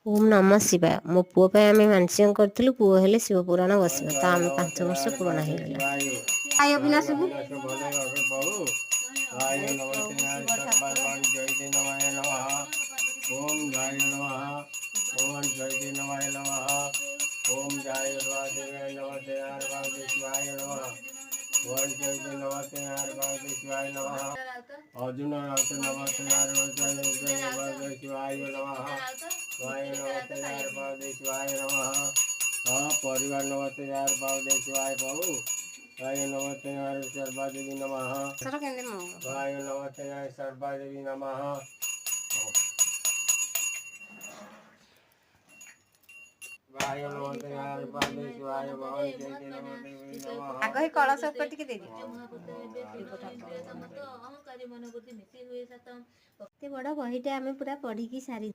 ओम नमः शिवाय। मो पुओ पे आम मानसिक करथिलु, पुओ हेले शिव पुराण बसिବ ତ ଆମେ 5 ବର୍ଷ ପୂରଣ ହେଇଗଲା। आय अविनाश को ओम जय नमः ओम जय नमः नमः ओम जय शिवाय नमः ओम जय नमः शिवाय नमः अर्जुन नमः शिवाय नमः शिवाय नमः परिवार नमस्ते शिवाय प्रभु वाय नमस्ते सर्वादेवी नमः वाय नमस्ते सर्वादेवी नमः वाय नमस्ते शिवाय आगे कलश ऊपर टिके दे एते बड़ बहीटे आमे पूरा पढ़ी की सारी